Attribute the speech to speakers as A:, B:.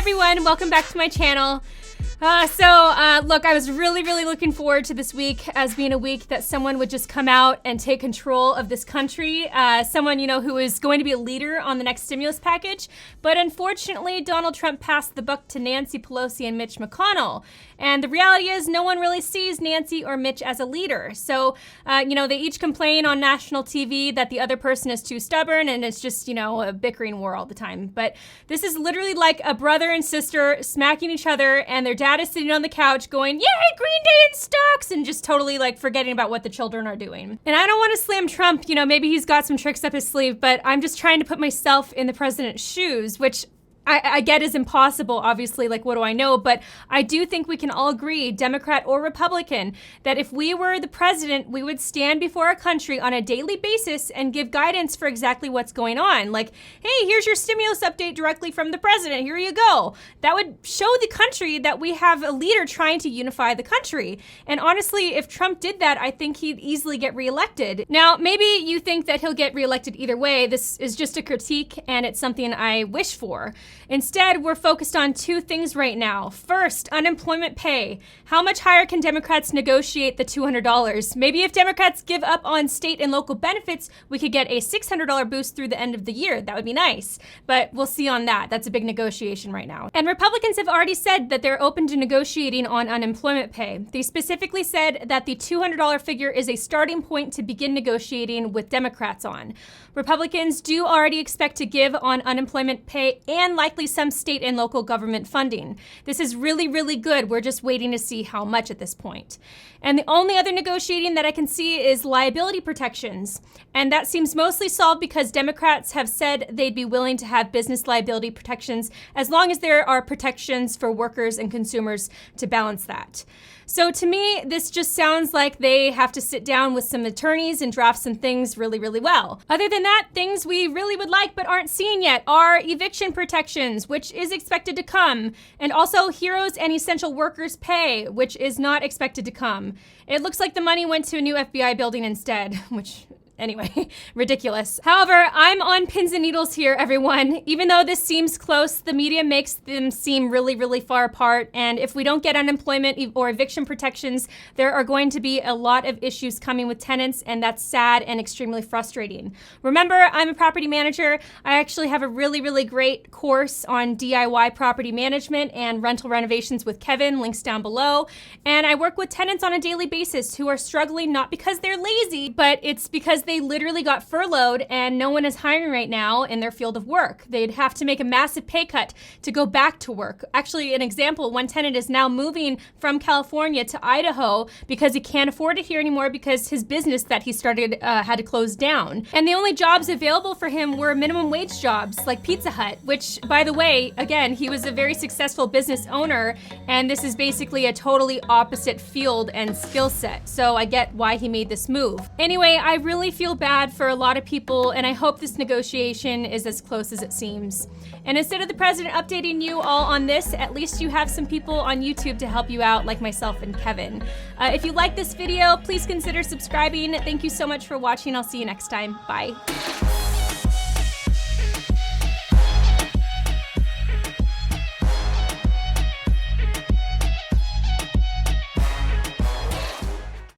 A: everyone, welcome back to my channel. Look, I was really looking forward to this week as being a week that someone would just come out and take control of this country. Someone, who is going to be a leader on the next stimulus package. But unfortunately, Donald Trump passed the buck to Nancy Pelosi and Mitch McConnell. And the reality is no one really sees Nancy or Mitch as a leader. So, they each complain on national TV that the other person is too stubborn and it's just, a bickering war all the time. But this is literally like a brother and sister smacking each other, and their dad is sitting on the couch going, "Yay, Green Day in stocks," and just totally forgetting about what the children are doing. And I don't want to slam Trump, maybe he's got some tricks up his sleeve, but I'm just trying to put myself in the president's shoes, which I get is impossible, obviously, what do I know? But I do think we can all agree, Democrat or Republican, that if we were the president, we would stand before our country on a daily basis and give guidance for exactly what's going on. Hey, here's your stimulus update directly from the president. Here you go. That would show the country that we have a leader trying to unify the country. And honestly, if Trump did that, I think he'd easily get reelected. Now, maybe you think that he'll get reelected either way. This is just a critique, and it's something I wish for. Instead, we're focused on two things right now. First, unemployment pay. How much higher can Democrats negotiate the $200? Maybe if Democrats give up on state and local benefits, we could get a $600 boost through the end of the year. That would be nice, but we'll see on that. That's a big negotiation right now. And Republicans have already said that they're open to negotiating on unemployment pay. They specifically said that the $200 figure is a starting point to begin negotiating with Democrats on. Republicans do already expect to give on unemployment pay and likely some state and local government funding. This is really good. We're just waiting to see how much at this point. And the only other negotiating that I can see is liability protections. And that seems mostly solved because Democrats have said they'd be willing to have business liability protections as long as there are protections for workers and consumers to balance that. So to me, this just sounds like they have to sit down with some attorneys and draft some things really well. Other than that, things we really would like but aren't seeing yet are eviction protections, which is expected to come, and also heroes and essential workers pay, which is not expected to come. It looks like the money went to a new FBI building instead, which... Anyway, ridiculous. However, I'm on pins and needles here, everyone. Even though this seems close, the media makes them seem really far apart. And if we don't get unemployment or eviction protections, there are going to be a lot of issues coming with tenants, and that's sad and extremely frustrating. Remember, I'm a property manager. I actually have a really great course on DIY property management and rental renovations with Kevin, links down below. And I work with tenants on a daily basis who are struggling not because they're lazy, but it's because they literally got furloughed and no one is hiring right now in their field of work. They'd have to make a massive pay cut to go back to work. Actually, an example, one tenant is now moving from California to Idaho because he can't afford it here anymore because his business that he started had to close down. And the only jobs available for him were minimum wage jobs like Pizza Hut, which, by the way, again, he was a very successful business owner, and this is basically a totally opposite field and skill set. So I get why he made this move. Anyway, I really feel bad for a lot of people, and I hope this negotiation is as close as it seems. And instead of the president updating you all on this, at least you have some people on YouTube to help you out, like myself and Kevin. If you like this video, please consider subscribing. Thank you so much for watching. I'll see you next time. Bye.